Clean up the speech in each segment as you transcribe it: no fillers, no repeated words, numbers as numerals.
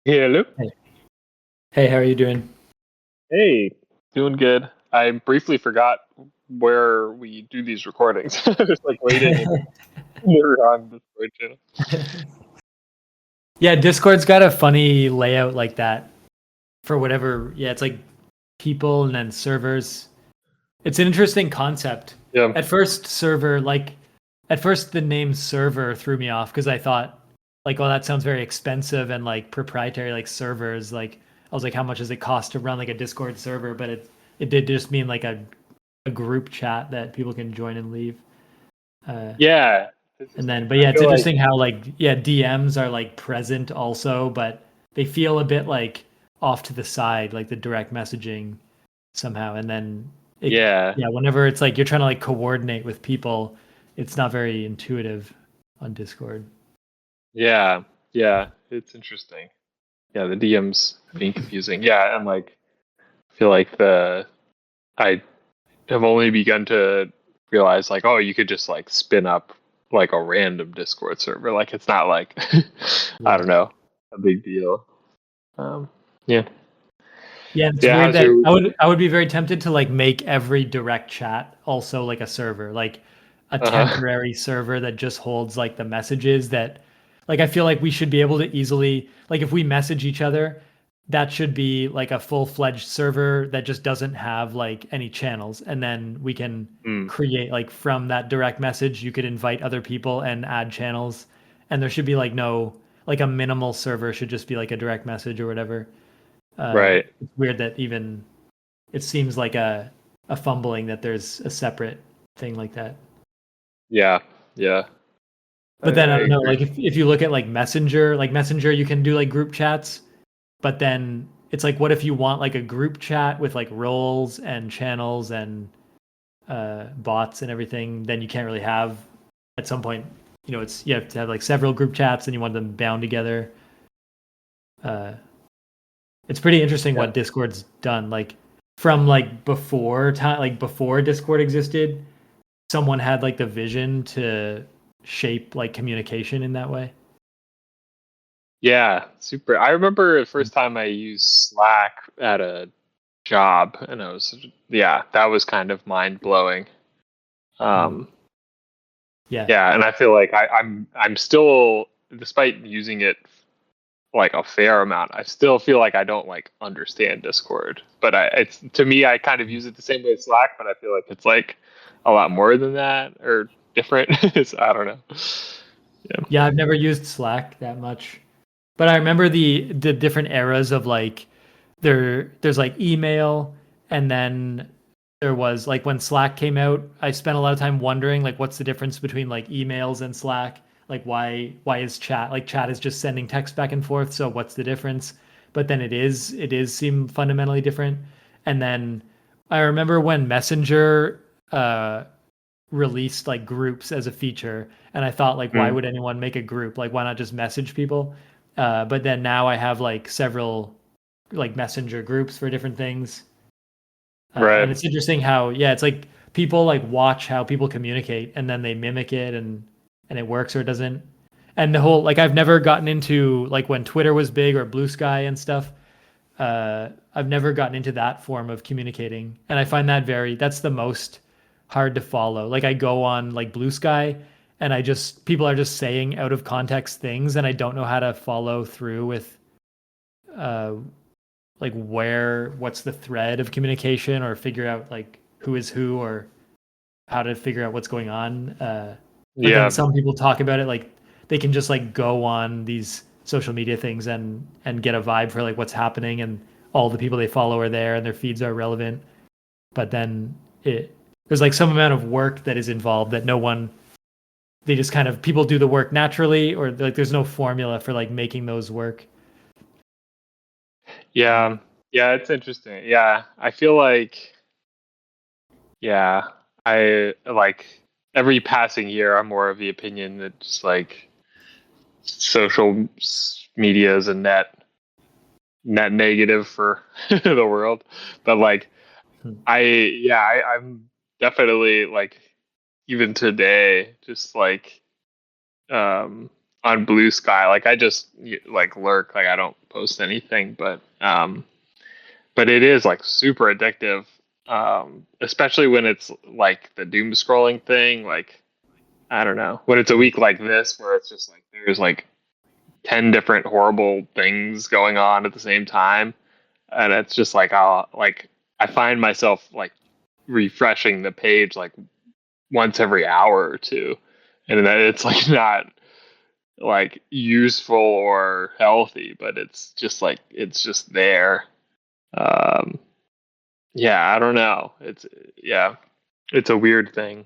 Yeah, hello. Hey. Hey, how are you doing? Hey, doing good. I briefly forgot where we do these recordings. I was like waiting and we were on Discord channel. Yeah, Discord's got a funny layout like that for whatever. Yeah, it's like people and then servers. It's an interesting concept. Yeah, At first, server, like, at first the name server threw me off because I thought, like, oh, that sounds very expensive and like proprietary, like servers. Like, I was like, how much does it cost to run like a Discord server? But it did just mean like a group chat that people can join and leave. Uh, yeah, And then, interesting. but I yeah, it's feel like interesting how like yeah, DMs are like present also, but they feel a bit like off to the side, like the direct messaging somehow. And then it yeah, yeah, whenever it's like you're trying to like coordinate with people, it's not very intuitive on Discord. yeah, yeah. It's interesting. Yeah, the DMs being confusing. Yeah, and like I feel like the I have only begun to realize like, oh, you could just like spin up like a random Discord server. Like it's not like I Yeah. don't know, a big deal. Um, yeah. Yeah, it's Yeah, weird how's that your I would be very tempted to like make every direct chat also like a server, like a uh-huh. temporary server that just holds like the messages that like I feel like we should be able to easily like if we message each other, that should be like a full-fledged server that just doesn't have like any channels and then we can Mm, create like from that direct message you could invite other people and add channels and there should be like no like a minimal server should just be like a direct message or whatever. right. It's weird that even it seems like a fumbling that there's a separate thing like that. Yeah. Yeah. I But then I don't know, agree. like if you look at like Messenger, you can do like group chats, but then it's like what if you want like a group chat with like roles and channels and bots and everything, then you can't really have at some point, it's you have to have like several group chats and you want them bound together. Uh, it's pretty interesting Yeah. what Discord's done. Like from like before time, like before Discord existed, someone had like the vision to shape like communication in that way. Yeah. Super. I remember the first time I used Slack at a job and I was yeah, that was kind of mind blowing. Mm. Um Yeah. yeah, and I feel like I'm still despite using it like a fair amount, I still feel like I don't like understand Discord. But it's to me I kind of use it the same way as Slack, but I feel like it's like a lot more than that or different. I don't know. Yeah. Yeah, I've never used Slack that much. But I remember the different eras of like there's like email and then there was like when Slack came out, I spent a lot of time wondering like what's the difference between like emails and Slack? Like why is chat is just sending text back and forth, so what's the difference? But then it is seem fundamentally different. And then I remember when Messenger released like groups as a feature and I thought like why Mm, would anyone make a group, like why not just message people, but then now I have like several like messenger groups for different things, and right. it's interesting how yeah it's like people like watch how people communicate and then they mimic it and it works or it doesn't. And the whole like I've never gotten into like when Twitter was big or Blue Sky and stuff. I've never gotten into that form of communicating, and I find that's the most hard to follow. Like I go on like Blue Sky, and I just people are just saying out of context things, and I don't know how to follow through with uh like what's the thread of communication or figure out like who is who or how to figure out what's going on. But then Yeah. some people talk about it like they can just like go on these social media things and get a vibe for like what's happening and all the people they follow are there and their feeds are relevant. But then there's like some amount of work that is involved that no one they just kind of people do the work naturally or like there's no formula for like making those work. Yeah. Yeah, it's interesting. Yeah. I feel like yeah, I like every passing year I'm more of the opinion that just like media is a net negative for the world. But like Hmm. I'm definitely like even today just like on Blue Sky. Like I just like lurk, like I don't post anything, but it is like super addictive. Especially when it's like the doom scrolling thing, like I don't know, when it's a week like this where it's just like there's like 10 different horrible things going on at the same time, and it's just like I find myself like refreshing the page like once every hour or two, and then it's like not like useful or healthy, but it's just like it's just there. um yeah, I don't know, yeah, it's a weird thing.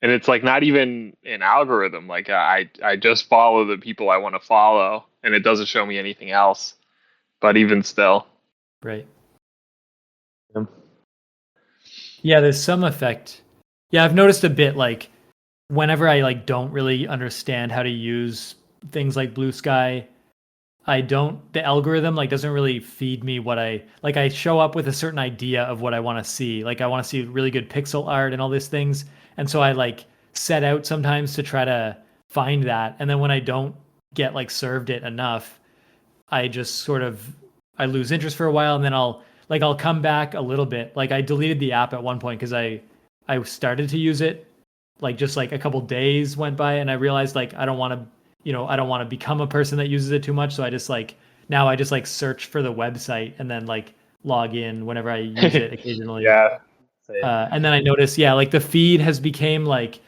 And it's like not even an algorithm. Like I just follow the people I want to follow, and it doesn't show me anything else. But even still, Right. yeah. Yeah, there's some effect. Yeah, I've noticed a bit like whenever I like don't really understand how to use things like Blue Sky, I don't the algorithm like doesn't really feed me what I like. I show up with a certain idea of what I want to see. Like I want to see really good pixel art and all these things. And so I like set out sometimes to try to find that. And then when I don't get like served it enough, I just sort of I lose interest for a while, and then I'll come back a little bit. Like I deleted the app at one point because I started to use it, like just like a couple days went by, and I realized like I don't want to, I don't want to become a person that uses it too much. So I just like now I just like search for the website and then like log in whenever I use it occasionally. Yeah, same. And then I noticed, yeah, like the feed has became like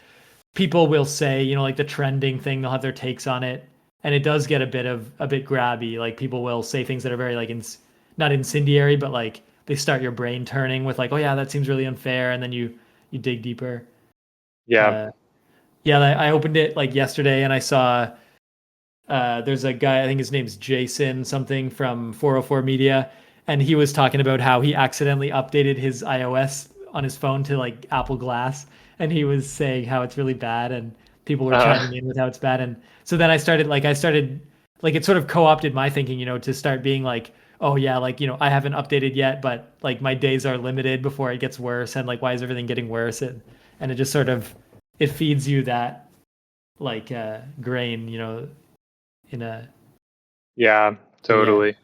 people will say, like the trending thing, they'll have their takes on it, and it does get a bit grabby. Like people will say things that are very like not incendiary, but like they start your brain turning with like, oh yeah, that seems really unfair, and then you dig deeper. Yeah. Uh, yeah, I opened it like yesterday, and I saw there's a guy, I think his name's Jason something from 404 Media, and he was talking about how he accidentally updated his iOS on his phone to like Apple Glass, and he was saying how it's really bad, and people were Uh, chiming in with how it's bad, and so then I started like it sort of co-opted my thinking, to start being like, oh yeah, like I haven't updated yet, but like my days are limited before it gets worse, and like why is everything getting worse, and it just sort of it feeds you that like grain, in a yeah, yeah. totally.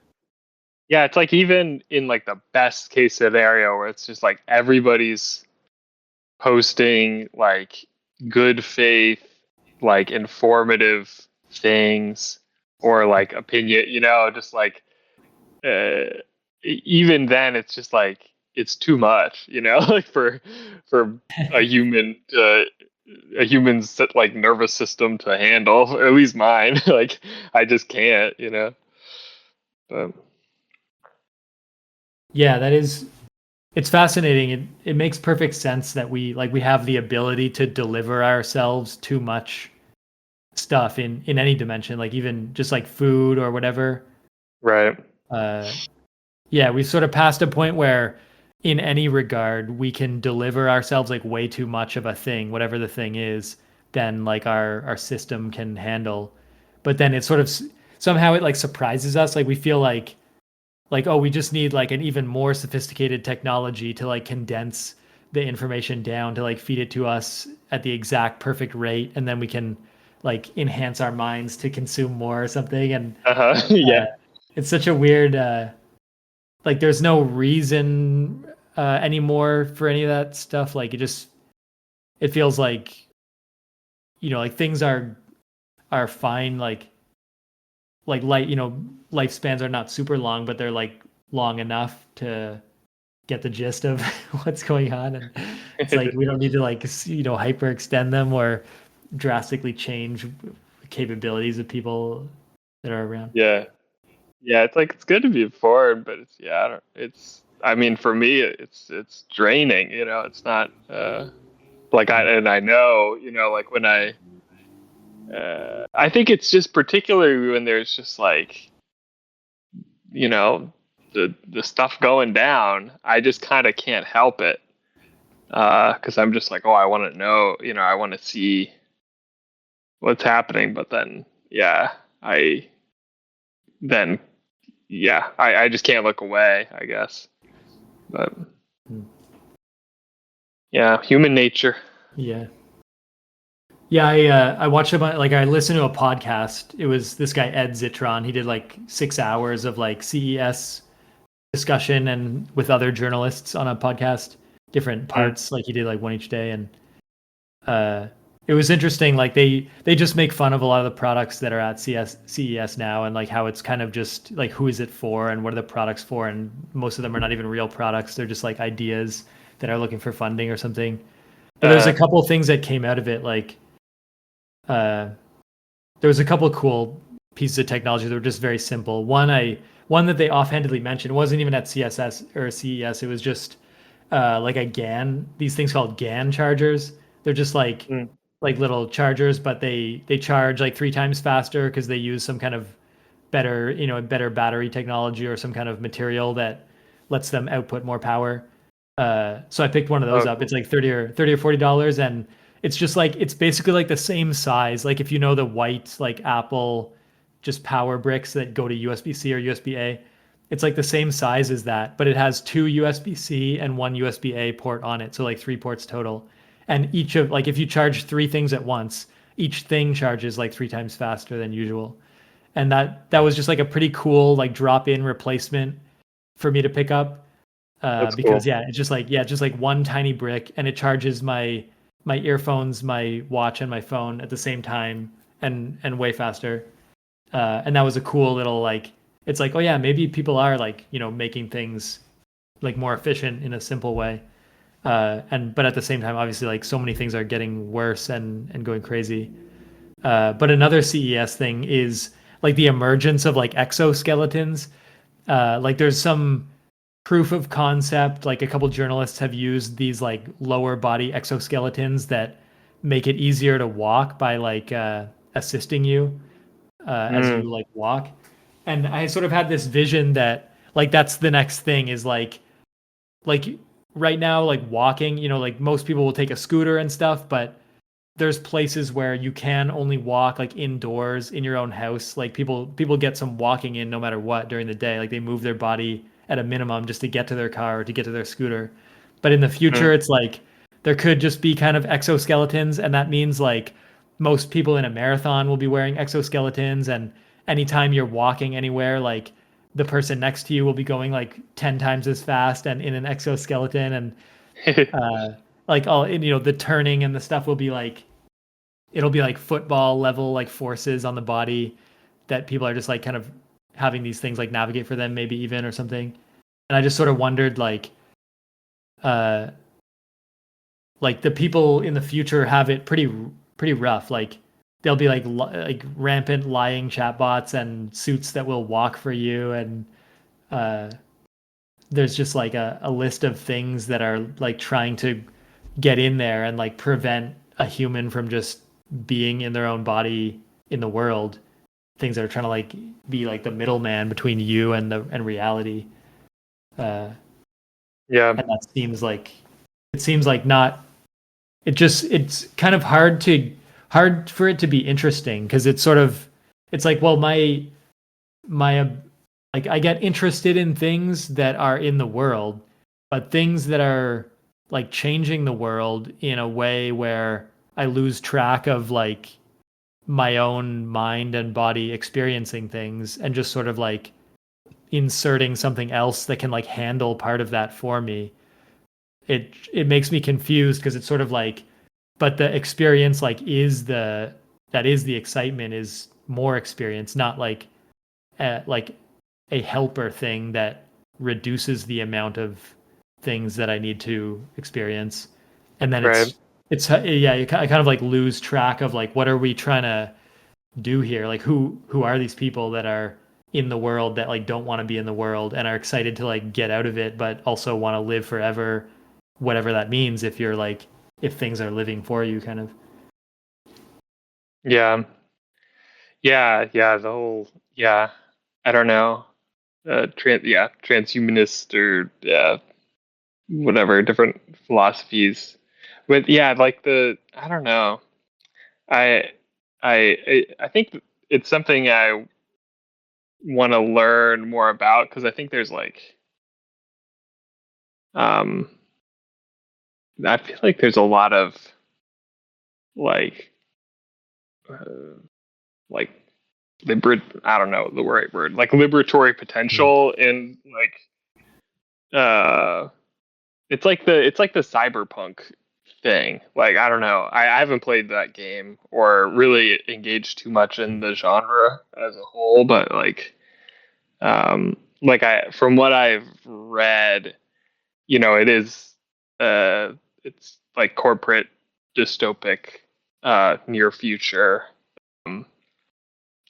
Yeah, it's like even in like the best case scenario where it's just like everybody's posting like good faith, like informative things or like opinion, just like uh, even then it's just like it's too much, like for a human a human's like nervous system to handle, or at least mine. Like I just can't, but Yeah, it's fascinating. It makes perfect sense that we have the ability to deliver ourselves too much stuff in any dimension, like even just like food or whatever. right. Uh yeah, we've sort of passed a point where in any regard we can deliver ourselves like way too much of a thing, whatever the thing is, than like our system can handle. But then it sort of somehow it like surprises us, like we feel like oh we just need like an even more sophisticated technology to like condense the information down to like feed it to us at the exact perfect rate, and then we can like enhance our minds to consume more or something. And Uh-huh. uh, Yeah. it's such a weird like there's no reason anymore for any of that stuff. Like it feels like like things are fine, like light lifespans are not super long, but they're like long enough to get the gist of what's going on. And it's like we don't need to like hyperextend them or drastically change capabilities of people that are around. Yeah. Yeah, it's like it's good to be informed, but it's yeah, I mean for me it's draining, it's not like I know, like when I think it's just particularly when there's just like, you know, the stuff going down, I just kind of can't help it. Because I'm just like, oh, I want to know, I want to see what's happening, but then yeah, I then yeah, I just can't look away, I guess. But Hmm. yeah, human nature. Yeah. Yeah, I watched like I listened to a podcast. It was this guy Ed Zitron. He did like 6 hours of like CES discussion and with other journalists on a podcast, different Mm. parts. Like he did like one each day, and uh, it was interesting. Like they just make fun of a lot of the products that are at CES now, and like how it's kind of just like who is it for and what are the products for, and most of them are not even real products. They're just like ideas that are looking for funding or something. But there's a Uh, couple things that came out of it, like uh, there was a couple of cool pieces of technology that were just very simple. One that they offhandedly mentioned wasn't even at CSS or CES. It was just like a GAN. These things called GAN chargers. They're just mm, like little chargers, but they charge like 3 times faster because they use some kind of better battery technology or some kind of material that lets them output more power. So I picked one of those oh, up. It's cool. like $30 or $40, and it's just like it's basically like the same size. Like if you know the white like Apple just power bricks that go to USB-C or USB-A, it's like the same size as that, but it has two USB-C and one USB-A port on it, so like 3 ports total. And each of like if you charge 3 things at once, each thing charges like 3 times faster than usual. And that was just like a pretty cool like drop-in replacement for me to pick up That's because cool. yeah, just like one tiny brick, and it charges my earphones, my watch, and my phone at the same time, and way faster. And that was a cool little like it's like, oh yeah, maybe people are like making things like more efficient in a simple way. And but at the same time, obviously, like so many things are getting worse and going crazy. But another CES thing is like the emergence of like exoskeletons. Like there's some proof of concept. Like a couple journalists have used these like lower body exoskeletons that make it easier to walk by like assisting you as Mm, you like walk. And I sort of had this vision that like that's the next thing is like right now like walking. Like most people will take a scooter and stuff, but there's places where you can only walk like indoors in your own house. Like people get some walking in no matter what during the day. Like they move their body at a minimum just to get to their car or to get to their scooter. But in the mm. future, it's like there could just be kind of exoskeletons, and that means like most people in a marathon will be wearing exoskeletons, and anytime you're walking anywhere, like the person next to you will be going like 10 times as fast and in an exoskeleton, and uh like all and, the turning and the stuff will be like it'll be like football level like forces on the body that people are just like kind of having these things like navigate for them maybe even or something. And I just sort of wondered uh like the people in the future have it pretty rough. Like there'll be like rampant lying chatbots and suits that will walk for you, and uh there's just like a list of things that are like trying to get in there and like prevent a human from just being in their own body in the world. Things that are trying to like be like the middleman between you and reality. Uh, Yeah, and that seems like it seems like not. It's kind of hard for it to be interesting because it's sort of it's like well my like I get interested in things that are in the world, but things that are like changing the world in a way where I lose track of like my own mind and body experiencing things and just sort of like inserting something else that can like handle part of that for me. It makes me confused because it's sort of like but the experience that is the excitement is more experience, not like a helper thing that reduces the amount of things that I need to experience. And then right. yeah, I kind of like lose track of like what are we trying to do here? Like who are these people that are in the world that like don't want to be in the world and are excited to like get out of it but also want to live forever, whatever that means if you're like if things are living for you kind of. Yeah, yeah. The whole yeah. I don't know. Transhumanist or yeah, whatever different philosophies. But yeah, like the I don't know. I I think it's something I want to learn more about because I think there's like um I feel like there's a lot of like like I don't know the right word, like liberatory potential in like it's like the cyberpunk thing. Like I don't know. I haven't played that game or really engaged too much in the genre as a whole, but like I from what I've read, you know, it's like corporate dystopic near future. Um,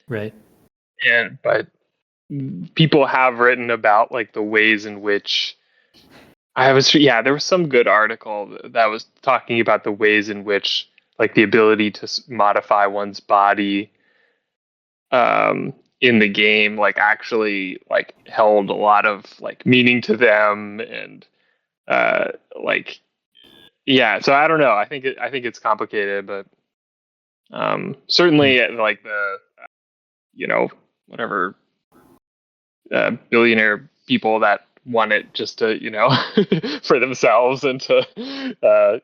Right. and but people have written about like the ways in which there was some good article that was talking about the ways in which like the ability to modify one's body in the game like actually like held a lot of like meaning to them and uh like yeah, so I don't know, I think it's complicated, but Hmm. certainly like the you know whatever billionaire people that want it just to for themselves and to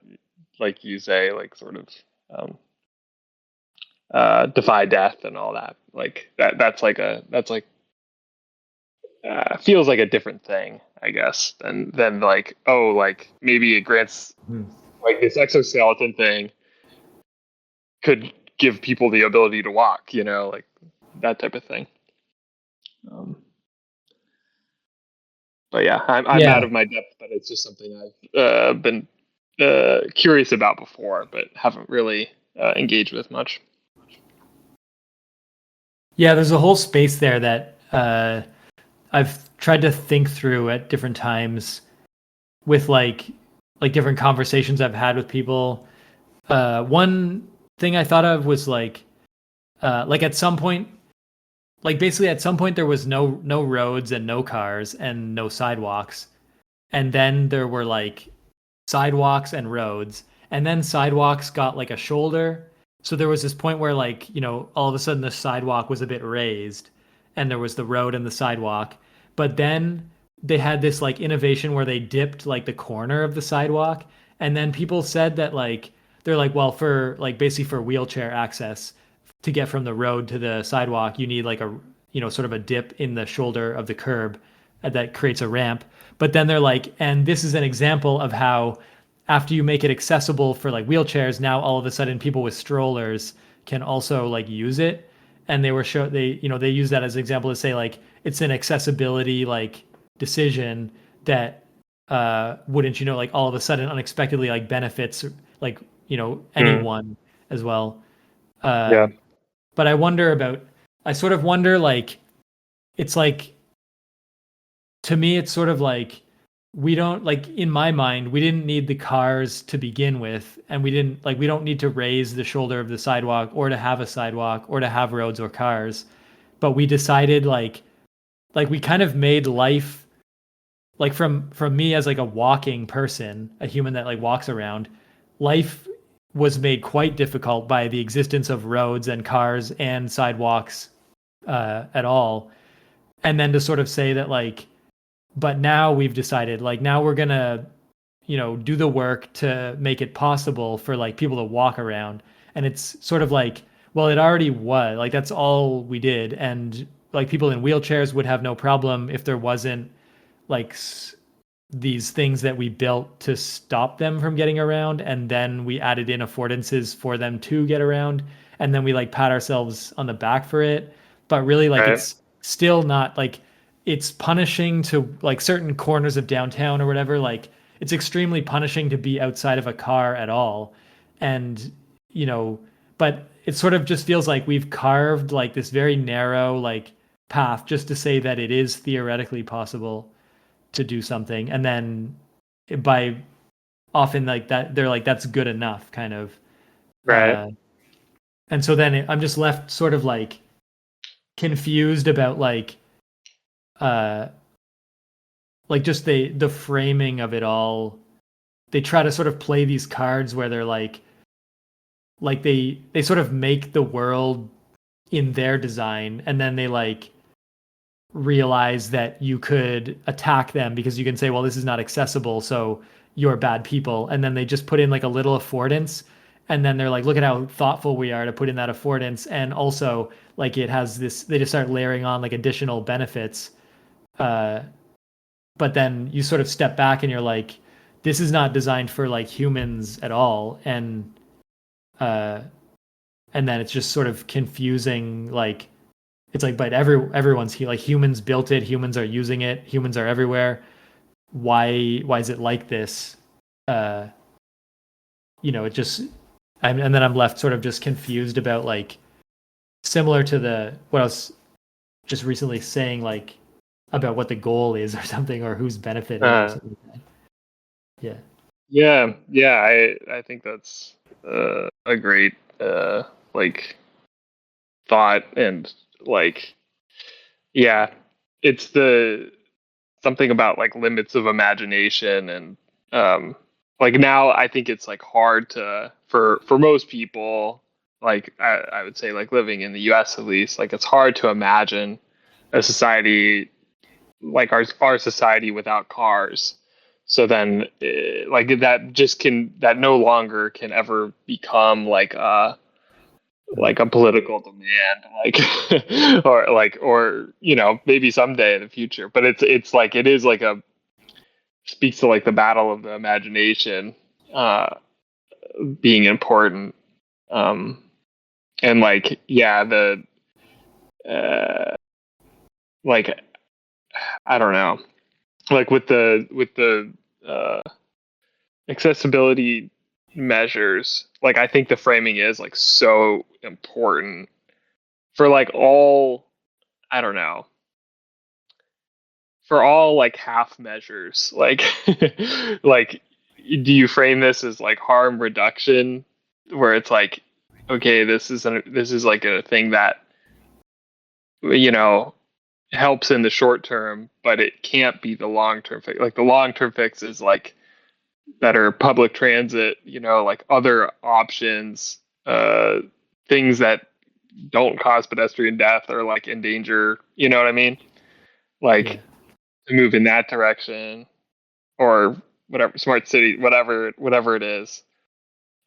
like you say like sort of um, defy death and all that, like that's like feels like a different thing, I guess, than like, oh, like maybe it grants Hmm. like this exoskeleton thing could give people the ability to walk, like that type of thing. um, but yeah, I'm out Yeah. of my depth, but it's just something I've been curious about before, but haven't really engaged with much. Yeah, there's a whole space there that I've tried to think through at different times with like different conversations I've had with people. One thing I thought of was like at some point, like basically at some point there was no roads and no cars and no sidewalks, and then there were like sidewalks and roads, and then sidewalks got like a shoulder. So there was this point where like, all of a sudden the sidewalk was a bit raised and there was the road and the sidewalk. But then they had this like innovation where they dipped like the corner of the sidewalk, and then people said that like they're like, well, for like basically for wheelchair access to get from the road to the sidewalk, you need like a sort of a dip in the shoulder of the curb that creates a ramp. But then they're like, and this is an example of how after you make it accessible for like wheelchairs, now all of a sudden people with strollers can also like use it. And they use that as an example to say like it's an accessibility like decision that wouldn't like all of a sudden unexpectedly like benefits like Mm, anyone as well. yeah. Um, but I sort of wonder like it's like to me it's sort of like we don't like in my mind we didn't need the cars to begin with, and we don't need to raise the shoulder of the sidewalk or to have a sidewalk or to have roads or cars, but we decided like we kind of made life like from me as like a walking person, a human that like walks around, life was made quite difficult by the existence of roads and cars and sidewalks at all. And then to sort of say that like but now we've decided like now we're gonna do the work to make it possible for like people to walk around. And it's sort of like, well, it already was like that's all we did, and like people in wheelchairs would have no problem if there wasn't like these things that we built to stop them from getting around, and then we added in affordances for them to get around, and then we like pat ourselves on the back for it. But really like Right. it's still not like it's punishing to like certain corners of downtown or whatever, like it's extremely punishing to be outside of a car at all. And you know but it sort of just feels like we've carved like this very narrow like path just to say that it is theoretically possible to do something, and then by often like that they're like that's good enough kind of. Right. uh and so then I'm just left sort of like confused about uh like just the framing of it all. They try to sort of play these cards where they're like they sort of make the world in their design, and then they like realize that you could attack them because you can say, well, this is not accessible, so you're bad people. And then they just put in like a little affordance, and then they're like, look at how thoughtful we are to put in that affordance, and also like it has this, they just start layering on like additional benefits. uh but then you sort of step back and you're like, this is not designed for like humans at all. Uh and then it's just sort of confusing, like it's like, but everyone's like, humans built it, humans are using it, humans are everywhere. Why is it like this? uh it just, and then I'm left sort of just confused about, like, similar to the what I was just recently saying, like about what the goal is or something, or whose benefit is or Uh, something like that. Yeah. yeah. I think that's a great like thought, and like yeah, it's the something about like limits of imagination, and um like now I think it's like hard to for most people, like I would say like living in the US at least, like it's hard to imagine a society like our society without cars. So then like that no longer can ever become like a political demand, like or maybe someday in the future, but it's like it is like a speaks to like the battle of the imagination uh being important. um and like yeah, the uh like I don't know, like with the uh accessibility measures, like I think the framing is like so important for like all, I don't know, for all like half measures, like like do you frame this as like harm reduction, where it's like, okay, this is like a thing that you know helps in the short term, but it can't be the long term fix. Like the long term fix is like better public transit, like other options, things that don't cause pedestrian death or like endanger, you know what I mean? Yeah. Like to move in that direction, or whatever, smart city, whatever it is,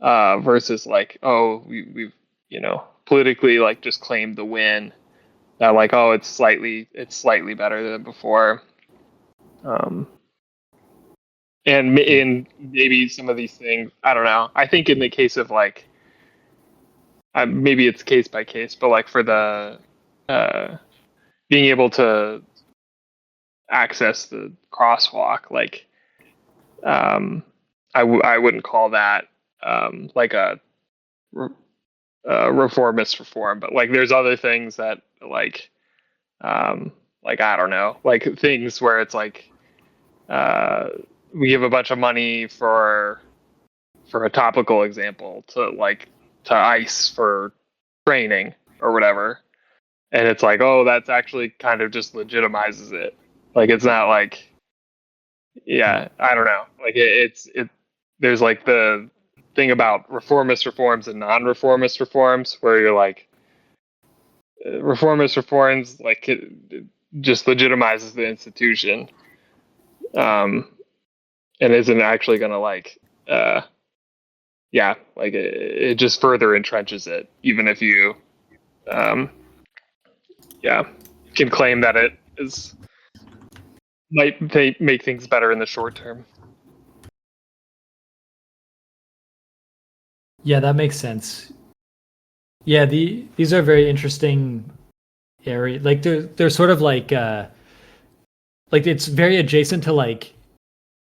versus like, oh, we've politically like just claimed the win, that like, oh, it's slightly better than before. um and Yeah. in maybe some of these things, I don't know, I think in the case of like, maybe it's case by case, but like for the uh being able to access the crosswalk, like um I wouldn't call that like a reformist reform, but like there's other things that like I don't know, like things where it's like, uh we give a bunch of money for a topical example to ICE for training or whatever, and it's like, oh, that's actually kind of just legitimizes it. Like it's not like, Yeah. yeah, I don't know, like it there's like the thing about reformist reforms and non-reformist reforms, where you're like, reformist reforms like it just legitimizes the institution, um and isn't actually gonna like, uh yeah, like it just further entrenches it, even if you um yeah can claim that it is might make things better in the short term. Yeah, that makes sense. Yeah, these are very interesting area. Like they're sort of like it's very adjacent to like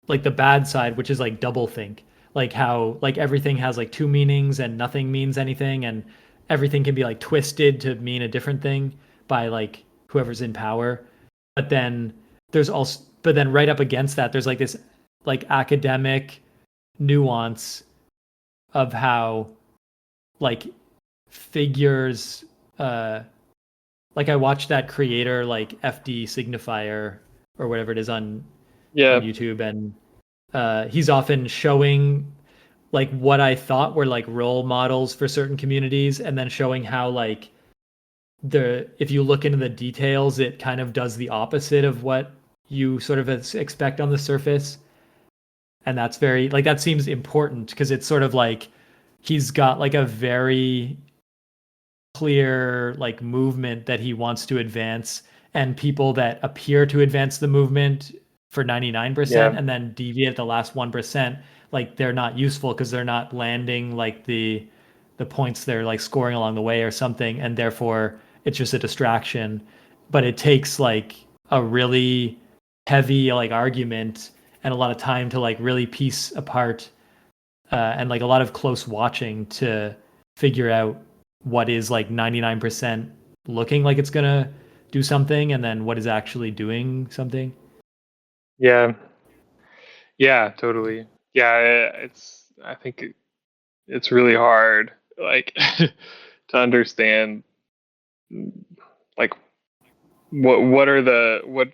the bad side, which is like double think. Like how like everything has like two meanings and nothing means anything, and everything can be like twisted to mean a different thing by like whoever's in power. But then but then right up against that, there's like this like academic nuance of how like figures, like I watched that creator like FD signifier or whatever it is on Yeah, YouTube, and he's often showing like what I thought were like role models for certain communities, and then showing how like the if you look into the details, it kind of does the opposite of what you sort of expect on the surface. And that's very like that seems important because it's sort of like he's got like a very clear like movement that he wants to advance, and people that appear to advance the movement for 99% Yeah. and then deviate at the last 1%, like they're not useful because they're not landing like the points they're like scoring along the way or something, and therefore it's just a distraction. But it takes like a really heavy like argument and a lot of time to like really piece apart, and like a lot of close watching to figure out what is like 99% looking like it's gonna do something and then what is actually doing something. Yeah. Yeah, totally. Yeah, I think it's really hard, like, to understand, like, what are the what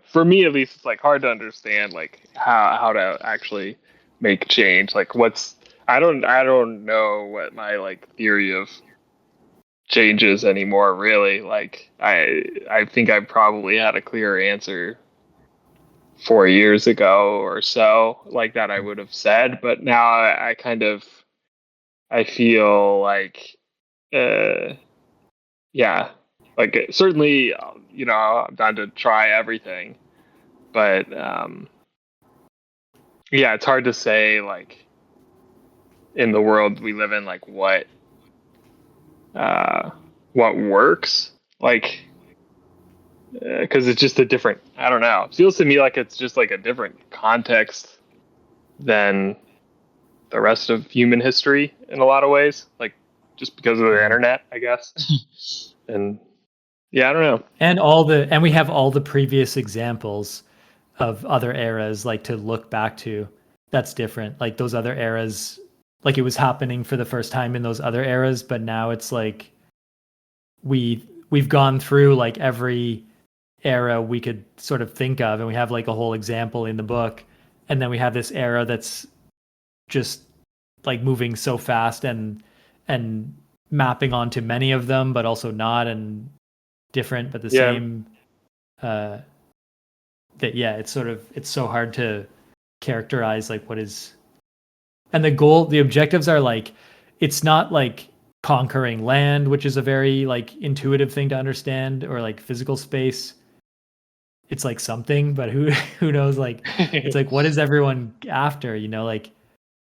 for me at least, it's like hard to understand like how to actually make change. Like, what's I don't know what my like theory of change is anymore, really. Like, I think I probably had a clear answer 4 years ago or so, like, that I would have said, but now I kind of, I feel like, uh yeah, like, certainly, I'm down to try everything, but yeah, it's hard to say, like, in the world we live in, like, uh what works, like, because it's just a different, I don't know, it feels to me like it's just like a different context than the rest of human history in a lot of ways, like, just because of the Mhm. internet, I guess. And yeah, I don't know. And we have all the previous examples of other eras like to look back to. That's different. Like those other eras, like it was happening for the first time in those other eras, but now it's like we've gone through like every era we could sort of think of, and we have like a whole example in the book, and then we have this era that's just like moving so fast and mapping onto many of them but also not, and different but the Yeah, same. uh that Yeah, it's sort of, it's so hard to characterize like what is, and the objectives are like, it's not like conquering land, which is a very like intuitive thing to understand, or like physical space. It's like something, but who who knows, like it's like what is everyone after, like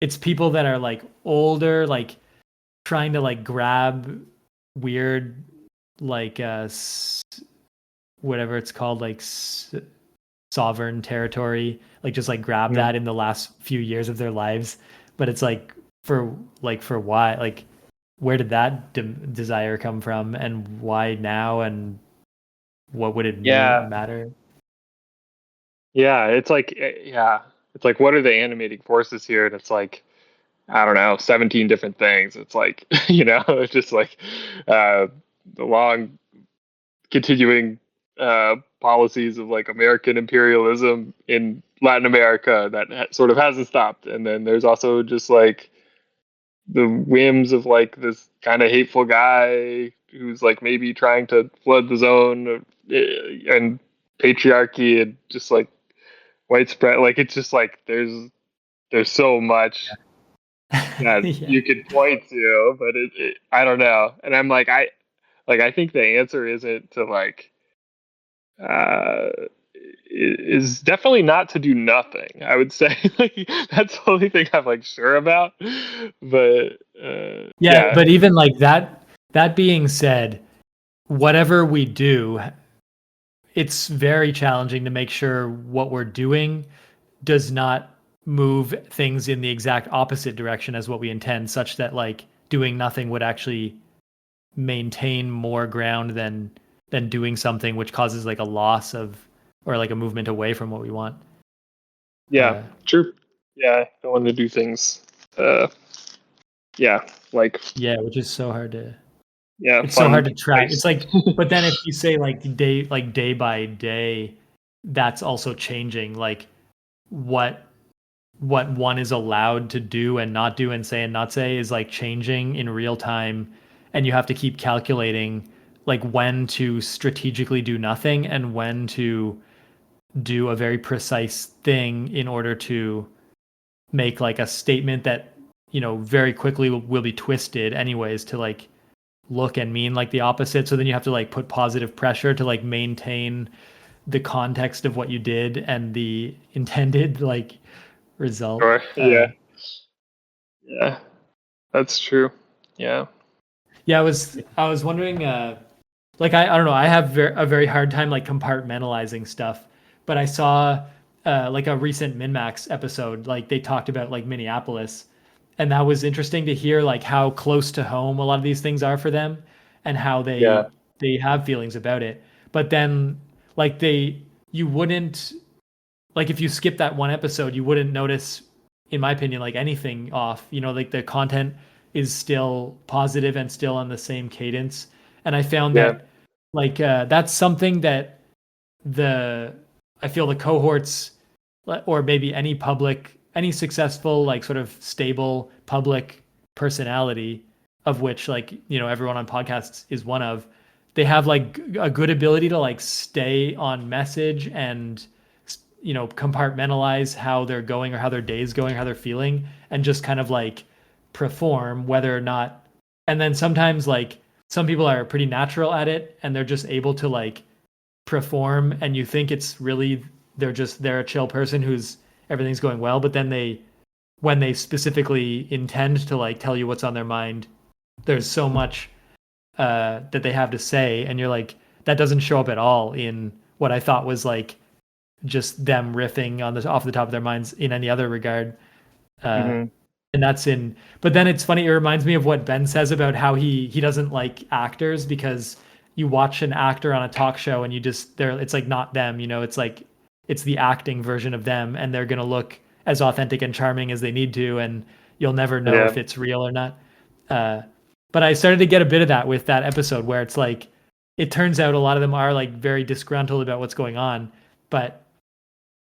it's people that are like older, like trying to like grab weird like whatever it's called, like sovereign territory, like just like grab Mhm. that in the last few years of their lives. But it's like for why, like where did that desire come from, and why now, and what would it Yeah, matter? yeah. It's like, yeah, it's like, what are the animating forces here? And it's like, I don't know, 17 different things. It's like, it's just like, uh, the long continuing policies of like American imperialism in Latin America that sort of hasn't stopped. And then there's also just like the whims of like this kind of hateful guy who's like maybe trying to flood the zone, and patriarchy and just like white spread. Like, it's just like there's so much that Yeah. you could point to, but I don't know. And I'm like, I think the answer isn't to like, uh is definitely not to do nothing, I would say. Like, that's the only thing I'm like sure about. But Yeah, yeah. but even like that being said, whatever we do, it's very challenging to make sure what we're doing does not move things in the exact opposite direction as what we intend, such that like doing nothing would actually maintain more ground than doing something which causes like a loss of, or like a movement away from what we want. Yeah, uh true. Yeah, I want to do things, uh yeah, like, yeah, which is so hard to, yeah, it's so fun hard to track. It's place. like, but then if you say like day by day, that's also changing, like what one is allowed to do and not do, and say and not say, is like changing in real time, and you have to keep calculating like when to strategically do nothing and when to do a very precise thing in order to make like a statement that very quickly will be twisted anyways to like look and mean like the opposite. So then you have to like put positive pressure to like maintain the context of what you did and the intended like result. Or yeah, that's true. Yeah. Yeah, I was wondering, like I don't know, I have a very hard time like compartmentalizing stuff, but I saw like a recent MinMax episode, like they talked about like Minneapolis, and that was interesting to hear like how close to home a lot of these things are for them, and how Yeah. they have feelings about it. But then like you wouldn't, like if you skip that one episode, you wouldn't notice, in my opinion, like anything off. Like the content is still positive and still on the same cadence. And I found Yeah. that like that's something that the I feel the cohorts or maybe any successful like sort of stable public personality, of which like everyone on podcasts is one of, they have like a good ability to like stay on message and compartmentalize how they're going or how their day's going, how they're feeling, and just kind of like perform whether or not. And then sometimes like some people are pretty natural at it and they're just able to like perform, and you think it's really they're a chill person who's everything's going well, but then when they specifically intend to like tell you what's on their mind, there's so much that they have to say, and you're like, that doesn't show up at all in what I thought was like just them riffing on off the top of their minds in any other regard. Uh, Hmm. and that's in. But then it's funny. It reminds me of what Ben says about how he doesn't like actors, because you watch an actor on a talk show and it's like not them. It's like it's the acting version of them, and they're gonna look as authentic and charming as they need to, and you'll never know Yeah. if it's real or not. Uh, but I started to get a bit of that with that episode, where it's like it turns out a lot of them are like very disgruntled about what's going on, but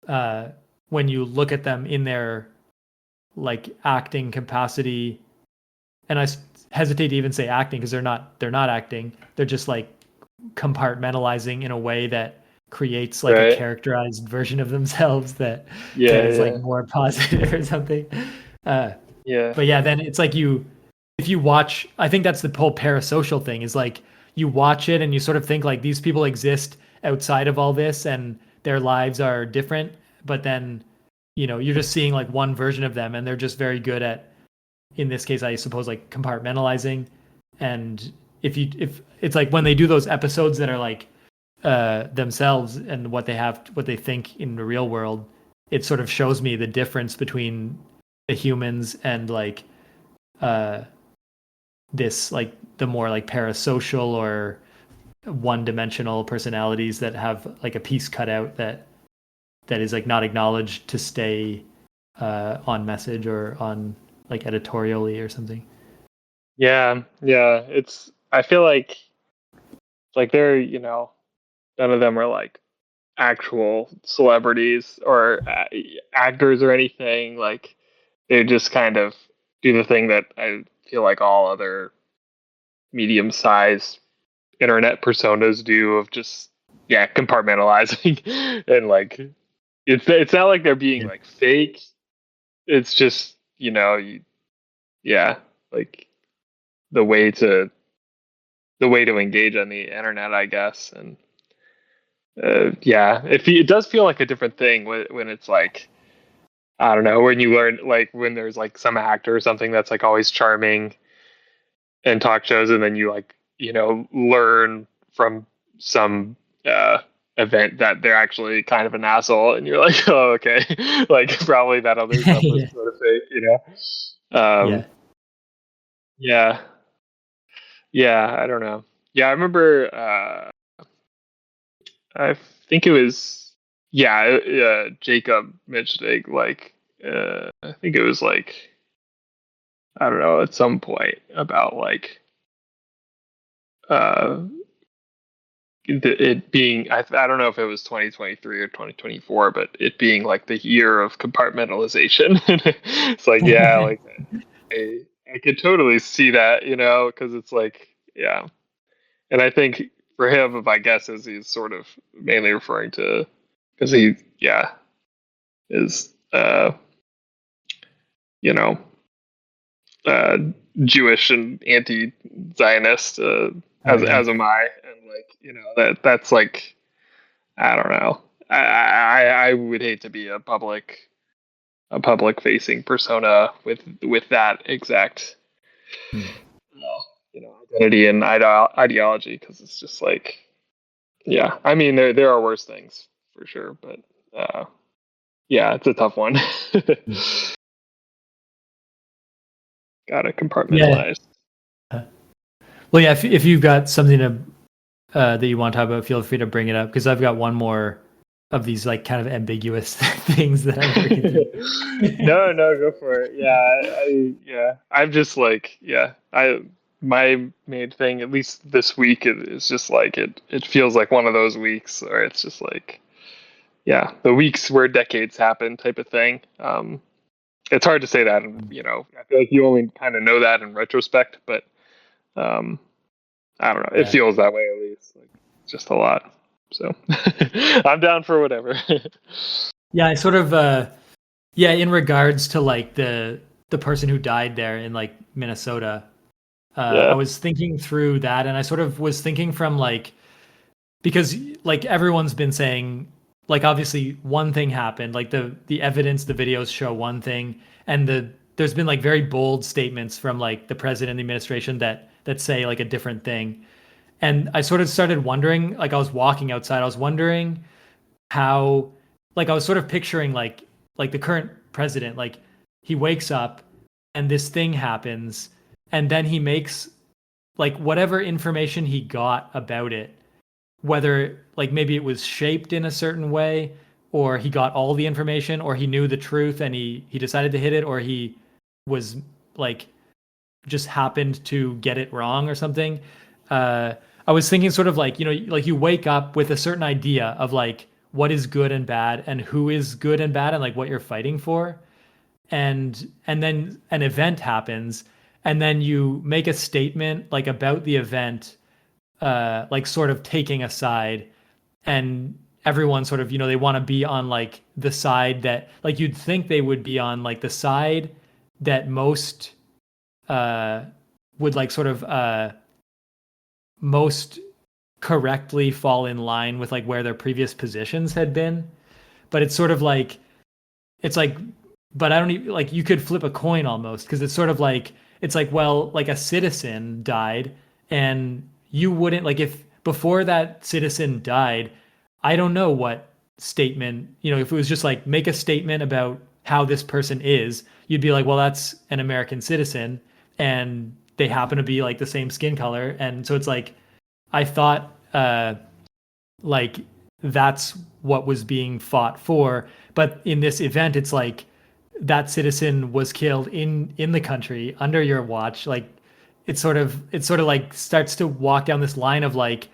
uh, when you look at them in their like acting capacity, and hesitate to even say acting because they're not acting, they're just like compartmentalizing in a way that creates like a Right. characterized version of themselves that Yeah. is like Yeah. more positive or something. uh Yeah. but yeah, then it's like if you watch, I think that's the whole parasocial thing, is like you watch it and you sort of think like these people exist outside of all this and their lives are different, but then you're just seeing like one version of them, and they're just very good at, in this case I suppose, like compartmentalizing. And if it's like when they do those episodes that are like themselves and what they think in the real world, it sort of shows me the difference between the humans and like uh this like the more like parasocial or one-dimensional personalities that have like a piece cut out that is like not acknowledged to stay on message or on like editorially or something. Yeah. Yeah. I feel like they're, none of them are like actual celebrities or actors or anything. Like they just kind of do the thing that I feel like all other medium-sized internet personas do, of just, yeah, compartmentalizing. And like it's not like they're being Yeah. like fake. It's just, yeah, like the way to the way to engage on the internet, I guess. And yeah, it does feel like a different thing when it's like, I don't know, when you learn, like when there's like some actor or something that's like always charming in talk shows, and then you like, learn from some event that they're actually kind of an asshole, and you're like, oh, okay. Like probably that other stuff was Yeah. sort of fake. Yeah. Yeah. Yeah, I don't know. Yeah, I remember I think it was, yeah, Jacob mentioning like I think it was like, I don't know, at some point about like uh it being, I don't know if it was 2023 or 2024, but it being like the year of compartmentalization. It's like, yeah, like I, I could totally see that, because it's like, yeah. And I think for him, my guess is he's sort of mainly referring to, because he, yeah, is, you know, uh, Jewish and anti-Zionist, as am I, and like that's like I don't know. I would hate to be a public facing persona with that exact identity and ideology, because it's just like, yeah, I mean there are worse things for sure, but yeah, it's a tough one. Gotta Yeah. compartmentalize. Well, yeah. If you've got something to that you want to talk about, feel free to bring it up because I've got one more of these like kind of ambiguous things that I'm working through. No, go for it. Yeah, I'm just like, yeah, my main thing, at least this week, is just like it feels like one of those weeks where it's just like, yeah, the weeks where decades happen type of thing. It's hard to say that, and I feel like you only kind of know that in retrospect, but um, I don't know. It Yeah. feels that way at least. Like just a lot. So I'm down for whatever. Yeah, I sort of yeah, in regards to like the person who died there in like Minnesota, I Yeah, was thinking through that and I sort of was thinking from like because like everyone's been saying like obviously one thing happened, like the evidence, the videos show one thing and there's been like very bold statements from like the president and the administration that say like a different thing. And I sort of started wondering, like I was walking outside, I was wondering how like I was sort of picturing like the current president, like he wakes up and this thing happens and then he makes like whatever information he got about it, whether like maybe it was shaped in a certain way or he got all the information or he knew the truth and he decided to hit it or he was like just happened to get it wrong or something. Uh, I was thinking sort of like, like you wake up with a certain idea of like what is good and bad and who is good and bad and like what you're fighting for. And then an event happens and then you make a statement like about the event, like sort of taking a side and everyone sort of, they want to be on like the side that like you'd think they would be on like the side that most uh, would like sort of most correctly fall in line with like where their previous positions had been. But it's sort of like it's like, but I don't even like you could flip a coin almost because it's sort of like it's like well like a citizen died and you wouldn't like if before that citizen died, I don't know what statement if it was just like make a statement about how this person is, you'd be like well that's an American citizen and they happen to be like the same skin color and so it's like I thought like that's what was being fought for. But in this event, it's like that citizen was killed in the country under your watch. Like it's sort of like starts to walk down this line of like,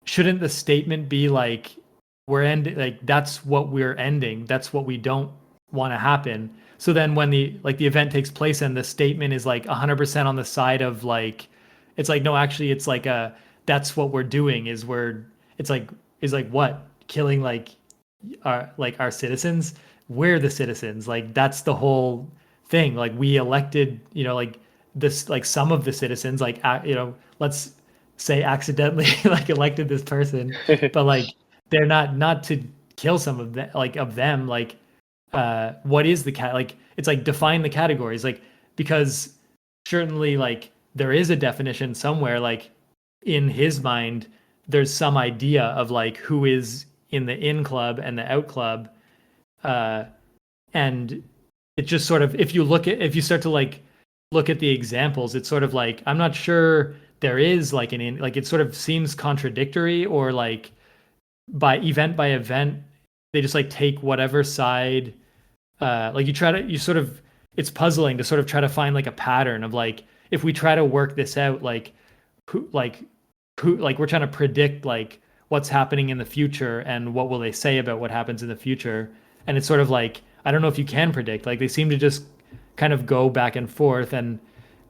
shouldn't the statement be like we're ending like that's what we're ending. That's what we don't want to happen. So then when the event takes place and the statement is like 100% on the side of like it's like no actually it's like a that's what we're doing is we're it's like is like what killing like our citizens, we're the citizens like that's the whole thing like we elected like this like some of the citizens like let's say accidentally like elected this person but like they're not to kill some of them like of them like what is the cat like it's like define the categories like because certainly like there is a definition somewhere like in his mind there's some idea of like who is in the in club and the out club uh and it just sort of if you start to like look at the examples it's sort of like I'm not sure there is like an in like it sort of seems contradictory or like by event they just like take whatever side like you sort of it's puzzling to sort of try to find like a pattern of like if we try to work this out who like who like we're trying to predict like what's happening in the future and what will they say about what happens in the future and it's sort of like I don't know if you can predict like they seem to just kind of go back and forth and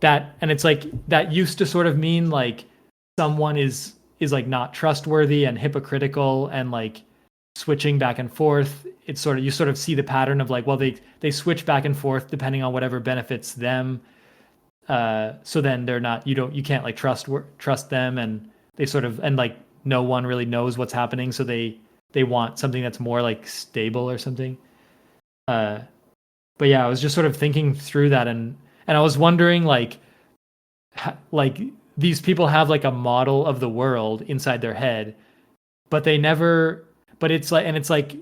it's like that used to sort of mean like someone is like not trustworthy and hypocritical and like switching back and forth it's sort of you sort of see the pattern of like well they switch back and forth depending on whatever benefits them So then they're not, you can't like trust them, and they sort of, and like no one really knows what's happening, so they want something that's more like stable or something. Uh, but yeah, I was just sort of thinking through that, and I was wondering like like these people have like a model of the world inside their head, but they never, but it's like, and it's like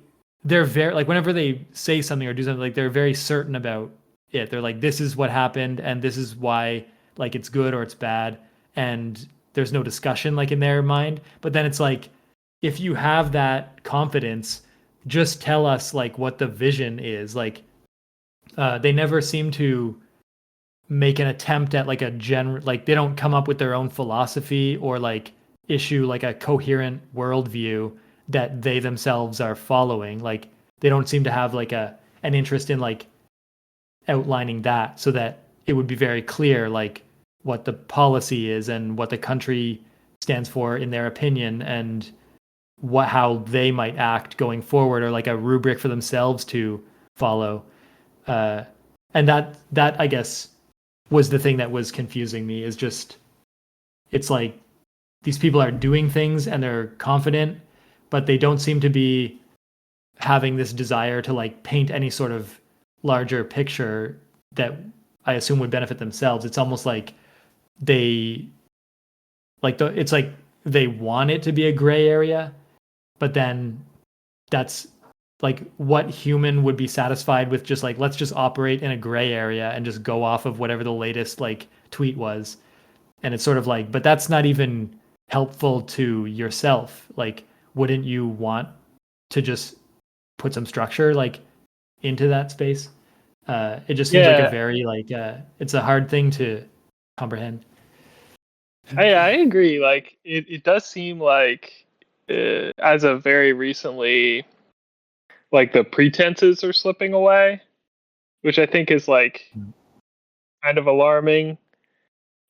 they're very like whenever they say something or do something, like they're very certain about it. They're like, this is what happened and this is why, like it's good or it's bad, and there's no discussion like in their mind. But then it's like, if you have that confidence, just tell us like what the vision is. Like they never seem to make an attempt at like a general, like they don't come up with their own philosophy or like issue like a coherent worldview that they themselves are following. Like they don't seem to have like an interest in like outlining that, so that it would be very clear like what the policy is and what the country stands for in their opinion, and what how they might act going forward, or like a rubric for themselves to follow. uh and that I guess was the thing that was confusing me, is just it's like these people are doing things and they're confident, but they don't seem to be having this desire to like paint any sort of larger picture that I assume would benefit themselves. It's almost like they it's like they want it to be a gray area, but then that's like what human would be satisfied with, just like let's just operate in a gray area and just go off of whatever the latest like tweet was. And it's sort of like, but that's not even helpful to yourself. Like wouldn't you want to just put some structure like into that space? It just seems like a Yeah, very like it's a hard thing to comprehend. I agree. Like it does seem like as of very recently, like the pretenses are slipping away, which I think is like kind of alarming.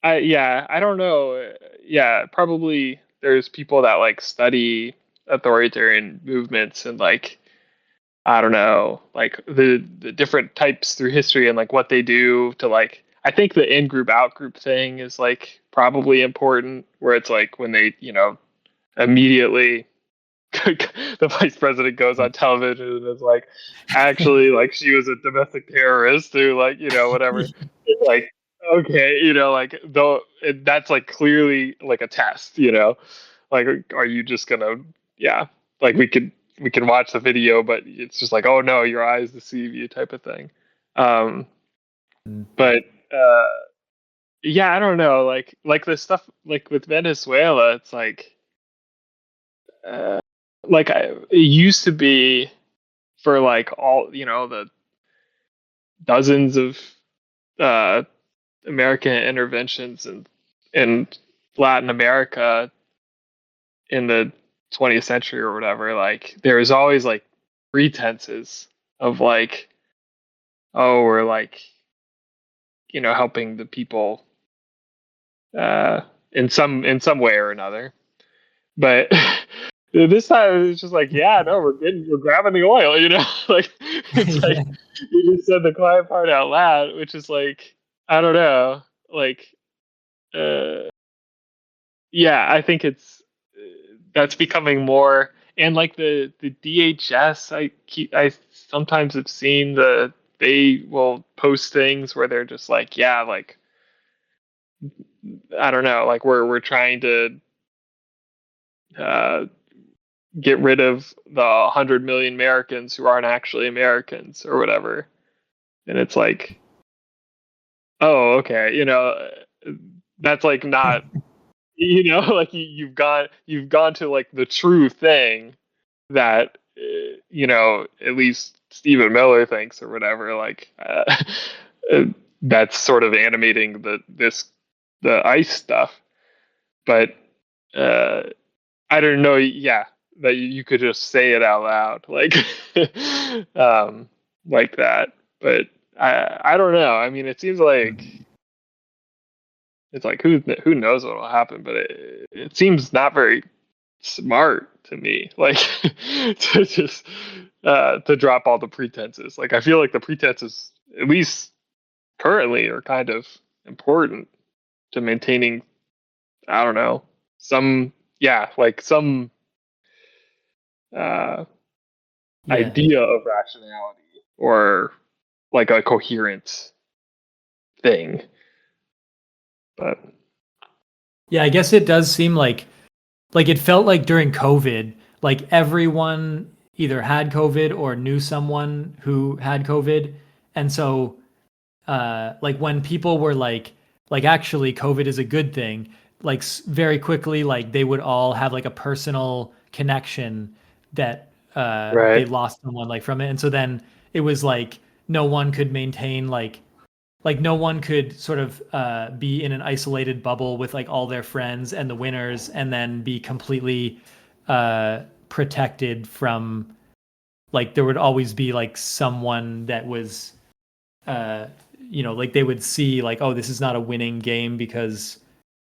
I don't know. Yeah, probably there's people that like study authoritarian movements and like I don't know, like the different types through history and like what they do to like I think the in group out group thing is like probably important where it's like when they, immediately the vice president goes on television and is like actually like she was a domestic terrorist or like, whatever. It's like okay, like though that's like clearly like a test, like are you just gonna yeah like we can watch the video but it's just like oh no your eyes deceive you type of thing. um Mm. but yeah I don't know like the stuff like with Venezuela it's uh, like it used to be for like all the dozens of uh American interventions in Latin America in the 20th century or whatever, like there was always like pretenses of like, oh, we're like, helping the people uh, in some way or another. But this time it's just like, yeah, no, we're grabbing the oil, like it's like Yeah. you just said the quiet part out loud, which is like, I don't know, like, uh, yeah, I think that's becoming more, and like the DHS, I sometimes have seen they will post things where they're just like, yeah, like I don't know, like we're trying to uh, get rid of the 100 million Americans who aren't actually Americans or whatever, and it's like, oh, okay, that's like not, like you've gone to like the true thing that at least Stephen Miller thinks or whatever, like uh, that's sort of animating the ice stuff. But uh, I don't know, yeah, that you could just say it out loud, um, like that. But I don't know. I mean, it seems like it's like who knows what will happen, but it seems not very smart to me, like to just to drop all the pretenses. Like I feel like the pretenses, at least currently, are kind of important to maintaining, I don't know, some some uh, Yeah. idea of rationality or like a coherent thing. But Yeah, I guess it does seem like it felt like during COVID, like everyone either had COVID or knew someone who had COVID. And so like when people were like actually COVID is a good thing, like very quickly like they would all have like a personal connection that they right, lost someone like from it. And so then it was like no one could maintain like no one could sort of be in an isolated bubble with like all their friends and the winners and then be completely protected from like there would always be like someone that was uh like they would see like, oh, this is not a winning game because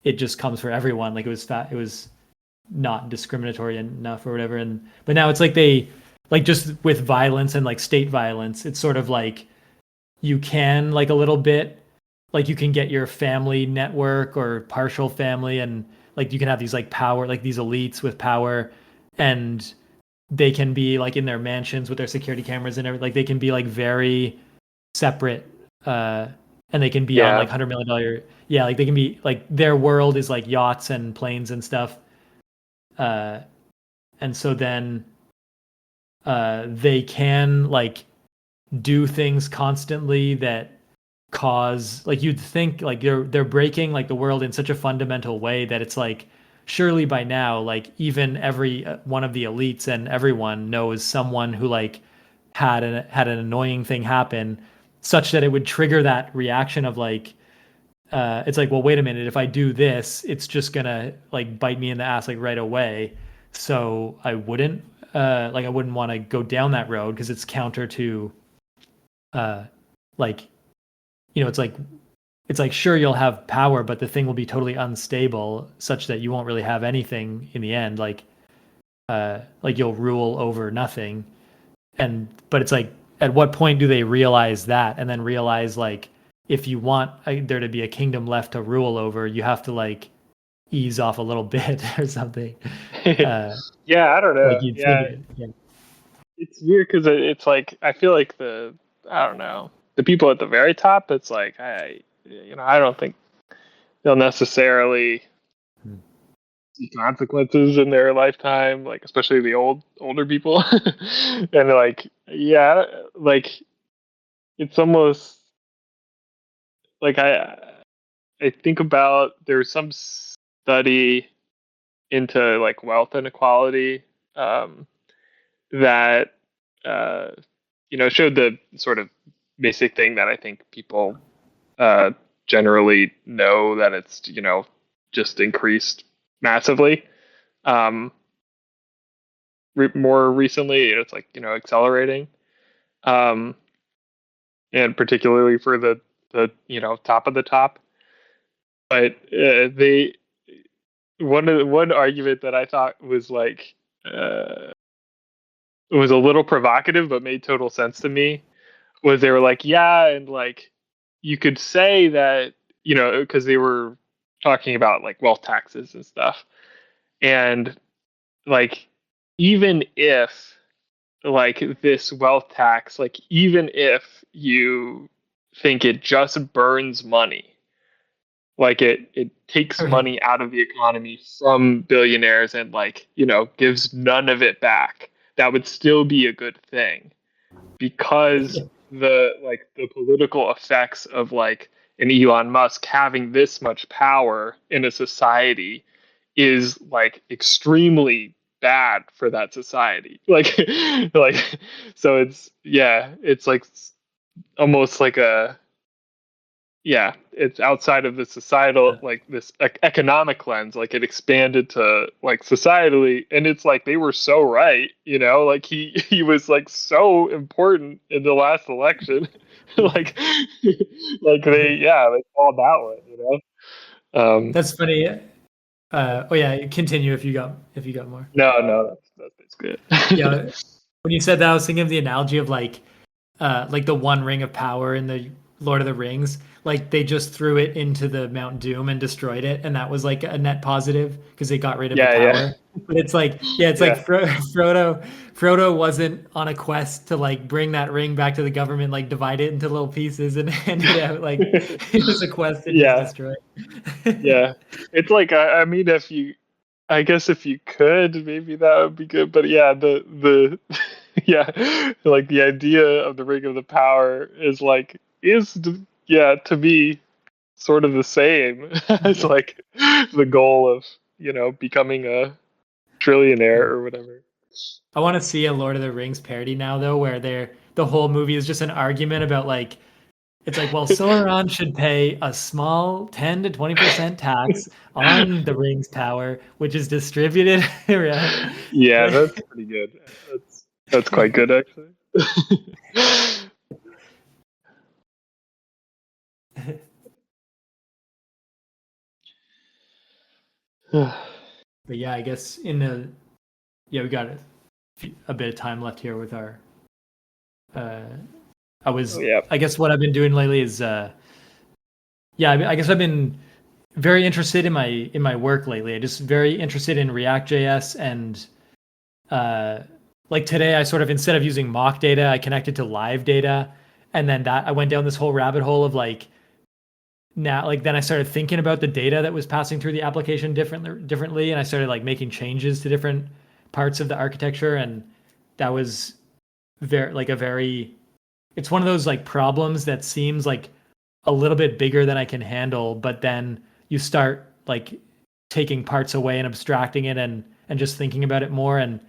it just comes for everyone, like it was not discriminatory enough or whatever. And but now it's like they like just with violence and like state violence, it's sort of like you can like a little bit like you can get your family network or partial family, and like you can have these like power, like these elites with power, and they can be like in their mansions with their security cameras and everything. Like they can be like very separate, uh and they can be on yeah, like $100 million, yeah, like they can be like their world is like yachts and planes and stuff. uh and so then they can like do things constantly that cause like you'd think like they're breaking like the world in such a fundamental way that it's like surely by now like even every one of the elites and everyone knows someone who like had an annoying thing happen such that it would trigger that reaction of like it's like, well, wait a minute, if I do this it's just gonna like bite me in the ass like right away, so I wouldn't want to go down that road because it's counter to uh like it's like sure you'll have power but the thing will be totally unstable such that you won't really have anything in the end, like you'll rule over nothing. And but it's like at what point do they realize that and then realize like if you want there to be a kingdom left to rule over you have to like ease off a little bit or something. uh yeah. I don't like know. you'd think Yeah, it's weird because it's like I feel like I don't know, the people at the very top. It's like I don't think they'll necessarily Hmm. see consequences in their lifetime, like especially the older people. And like yeah, like it's almost like I think about there's some study into like wealth inequality, um, that uh, showed the sort of basic thing that I think people uh, generally know, that it's just increased massively. Um, More recently, it's like accelerating, um, and particularly for the top of the top. But they one argument that I thought was like it was a little provocative but made total sense to me was they were like, yeah, and like you could say that, because they were talking about like wealth taxes and stuff. And like, even if like this wealth tax, like, even if you think it just burns money, like it takes Right. money out of the economy from billionaires and like, gives none of it back, that would still be a good thing, because the political effects of like an Elon Musk having this much power in a society is like extremely bad for that society. Like like so it's like almost like a it's outside of the societal, like this economic lens, like it expanded to like societally, and it's like they were so right, like he was like so important in the last election. Like like they called that one, That's funny. Oh yeah, continue if you got more. no, that's basically Yeah, it. when you said that, I was thinking of the analogy of like the One Ring of Power in the Lord of the Rings. like they just threw it into the Mount Doom and destroyed it, and that was like a net positive because they got rid of the Yeah, yeah, power. But it's like, yeah, it's like yeah, Frodo wasn't on a quest to like bring that ring back to the government, like divide it into little pieces and hand it out. Like it was a quest to just yeah, destroy it. yeah. It's like I mean, I guess if you could, maybe that would be good. But yeah, the yeah, like the idea of the ring of the power yeah, to me sort of the same as like the goal of becoming a trillionaire or whatever. I want to see a Lord of the Rings parody now though, where the whole movie is just an argument about like it's like, well, Sauron should pay a small 10 to 20% tax on the ring's power, which is distributed around. Yeah, that's pretty good. That's quite good actually. But yeah, I guess we got a bit of time left here with our uh Oh yeah. I guess what I've been doing lately is I guess I've been very interested in my work lately. I'm just very interested in React.js and like today I sort of, instead of using mock data, I connected to live data, and then that I went down this whole rabbit hole of like now like then I started thinking about the data that was passing through the application differently, and I started like making changes to different parts of the architecture, and that was very it's one of those like problems that seems like a little bit bigger than I can handle, but then you start like taking parts away and abstracting it and just thinking about it more, and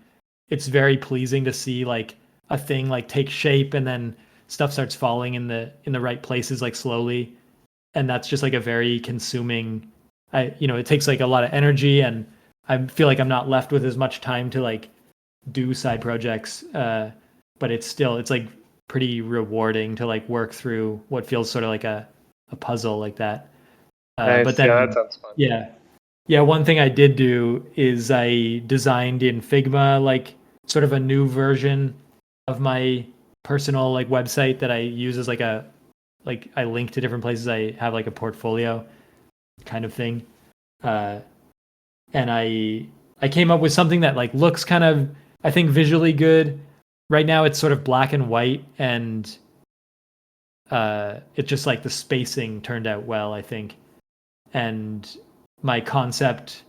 it's very pleasing to see like a thing like take shape and then stuff starts falling in the right places like slowly, and that's just like a very consuming it takes like a lot of energy, and I feel like I'm not left with as much time to like do side projects, but it's like pretty rewarding to like work through what feels sort of like a puzzle like that. But Nice. Yeah, that then sounds fun. yeah, one thing I did do is I designed in Figma like sort of a new version of my personal like website that I use as like I link to different places. I have like a portfolio kind of thing. Uh, and I came up with something that like looks kind of, I think, visually good. Right now it's sort of black and white, and it just like the spacing turned out well, I think. And my concept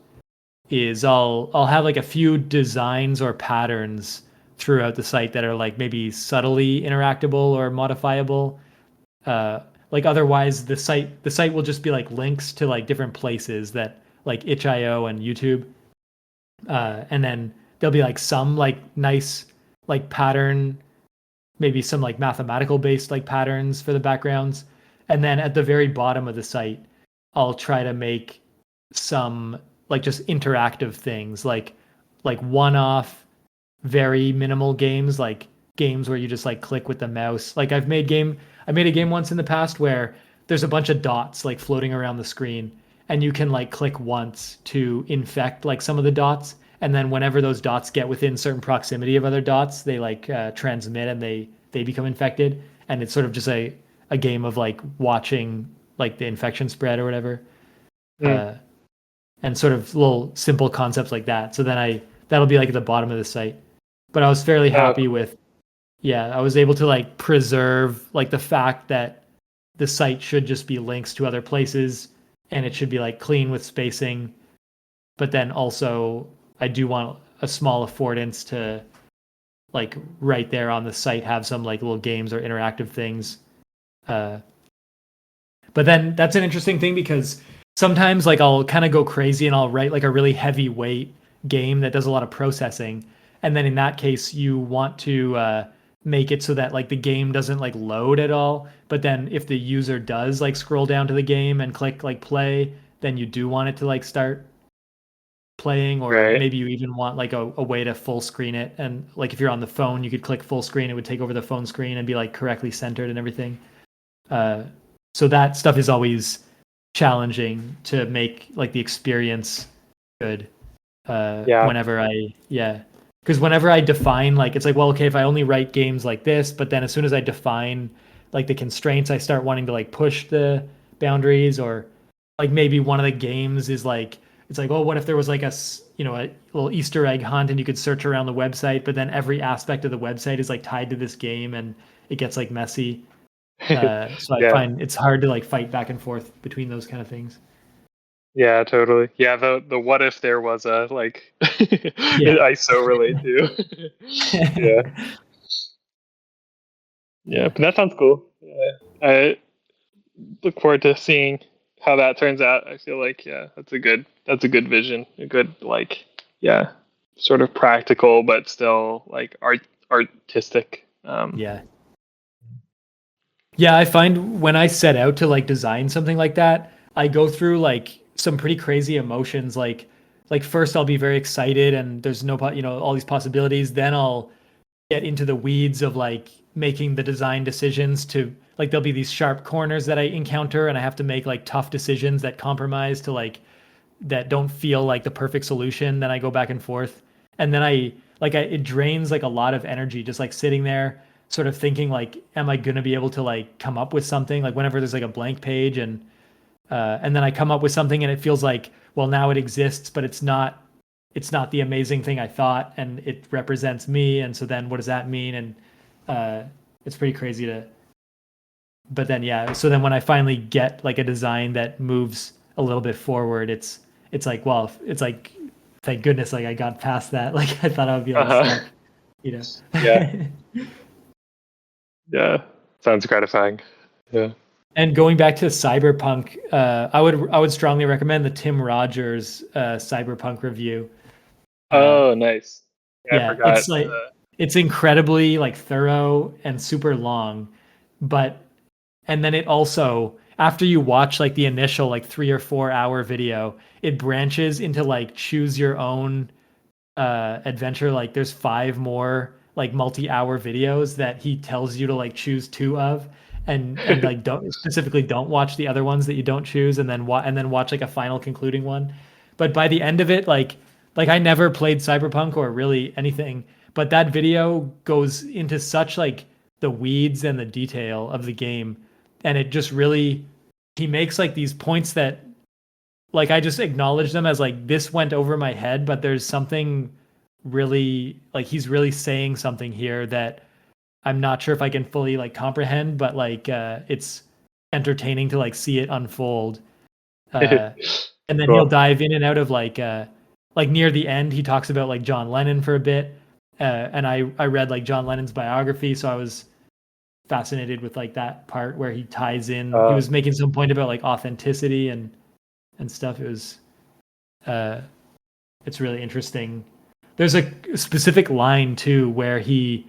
is I'll have like a few designs or patterns throughout the site that are like maybe subtly interactable or modifiable. Like otherwise the site will just be like links to like different places that like itch.io and YouTube. And then there'll be like some like nice like pattern, maybe some like mathematical based like patterns for the backgrounds. And then at the very bottom of the site, I'll try to make some like just interactive things like one-off very minimal games, like games where you just like click with the mouse. Like I made a game once in the past where there's a bunch of dots like floating around the screen, and you can like click once to infect like some of the dots, and then whenever those dots get within certain proximity of other dots, they like transmit and they become infected, and it's sort of just a game of like watching like the infection spread or whatever. Mm. And sort of little simple concepts like that. So then that'll be like at the bottom of the site. But I was fairly happy with, I was able to like preserve like the fact that the site should just be links to other places, and it should be like clean with spacing. But then also I do want a small affordance to like right there on the site have some like little games or interactive things. But then that's an interesting thing because sometimes like I'll kind of go crazy and I'll write like a really heavyweight game that does a lot of processing. And then in that case, you want to make it so that like the game doesn't like load at all. But then if the user does like scroll down to the game and click like play, then you do want it to like start playing, or Right. maybe you even want like a way to full screen it. And like if you're on the phone, you could click full screen, it would take over the phone screen and be like correctly centered and everything. So that stuff is always challenging to make like the experience good. Yeah. Because whenever I define like it's like, well, okay, if I only write games like this, but then as soon as I define like the constraints, I start wanting to like push boundaries, or like maybe one of the games is like it's like, oh, what if there was like a little Easter egg hunt and you could search around the website, but then every aspect of the website is like tied to this game and it gets like messy. So I Yeah. find it's hard to like fight back and forth between those kind of things. Yeah, totally. Yeah, the what if there was a like Yeah. I so relate to. Yeah. Yeah, Yeah. but that sounds cool. Yeah. I look forward to seeing how that turns out. I feel like yeah, that's a good vision. A good like yeah, sort of practical but still like artistic. Yeah. Yeah, I find when I set out to like design something like that, I go through like some pretty crazy emotions. Like first I'll be very excited and there's all these possibilities. Then I'll get into the weeds of like making the design decisions to like there'll be these sharp corners that I encounter and I have to make like tough decisions that compromise to like that don't feel like the perfect solution. Then I go back and forth. And then it drains like a lot of energy just like sitting there sort of thinking like, am I going to be able to like come up with something like whenever there's like a blank page and then I come up with something and it feels like, well, now it exists, but it's not the amazing thing I thought and it represents me. And so then what does that mean? And it's pretty crazy but then, yeah. So then when I finally get like a design that moves a little bit forward, it's like, well, it's like, thank goodness, like I got past that. Like I thought I would be like Uh-huh. stuck, you know. Yeah. Yeah. Sounds gratifying. Yeah. And going back to Cyberpunk, I would strongly recommend the Tim Rogers Cyberpunk review. Uh, Oh, nice. Yeah, I yeah, forgot. it's incredibly like thorough and super long, but and then it also after you watch like the initial like 3 or 4 hour video, it branches into like choose your own adventure. Like there's 5 more like multi-hour videos that he tells you to like choose two of and like don't watch the other ones that you don't choose and then watch like a final concluding one. But by the end of it, like I never played Cyberpunk or really anything, but that video goes into such like the weeds and the detail of the game and it just really he makes like these points that like I just acknowledge them as like this went over my head, but there's something really like he's really saying something here that I'm not sure if I can fully like comprehend, but like it's entertaining to like see it unfold. Uh and then he'll Cool. dive in and out of like near the end he talks about like John Lennon for a bit. And I read like John Lennon's biography, so I was fascinated with like that part where he ties in he Uh, was making some point about like authenticity and stuff. Uh it's really interesting. There's a specific line too where he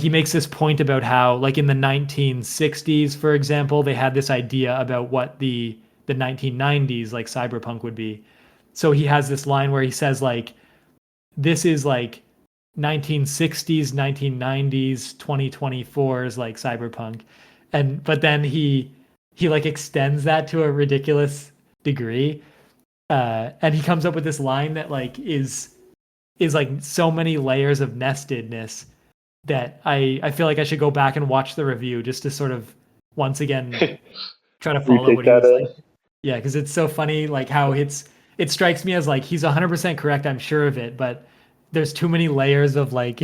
makes this point about how like in the 1960s for example they had this idea about what the 1990s like cyberpunk would be. So he has this line where he says like this is like 1960s 1990s 2024's like cyberpunk. And but then he like extends that to a ridiculous degree. And he comes up with this line that like is like so many layers of nestedness that I feel like I should go back and watch the review just to sort of once again try to follow retake what he that was in. like. Yeah, because it's so funny like how it strikes me as like he's 100% correct, I'm sure of it, but there's too many layers of like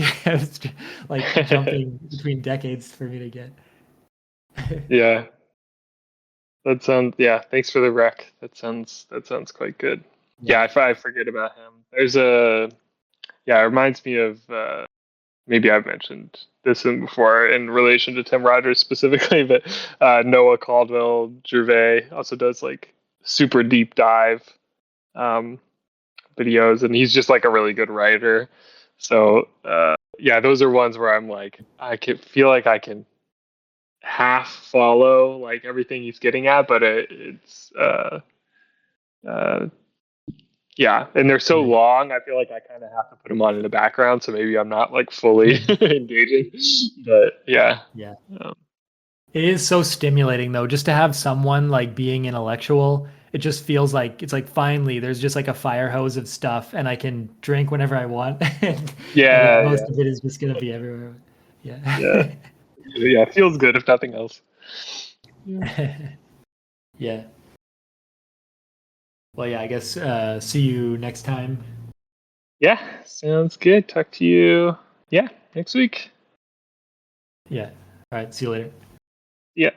like jumping between decades for me to get. Yeah. That sounds yeah, thanks for the rec. That sounds quite good. Yeah, Yeah. I forget about him. There's a yeah, it reminds me of maybe I've mentioned this in before in relation to Tim Rogers specifically, but Noah Caldwell Gervais also does like super deep dive um, videos, and he's just like a really good writer. So yeah, those are ones where I'm like, I can feel like I can half follow like everything he's getting at, but it's uh, yeah, and they're so Yeah. long. I feel like I kind of have to put them on in the background, so maybe I'm not like fully engaging. But yeah, Yeah. um, It is so stimulating though, just to have someone like being intellectual. It just feels like it's like finally there's just like a fire hose of stuff and I can drink whenever I want. And yeah, most yeah, of it is just gonna be everywhere. yeah, Yeah. yeah. It feels good if nothing else. Yeah. Yeah. Well, yeah, I guess see you next time. Yeah, sounds good. Talk to you. Yeah, next week. Yeah. All right. See you later. Yeah.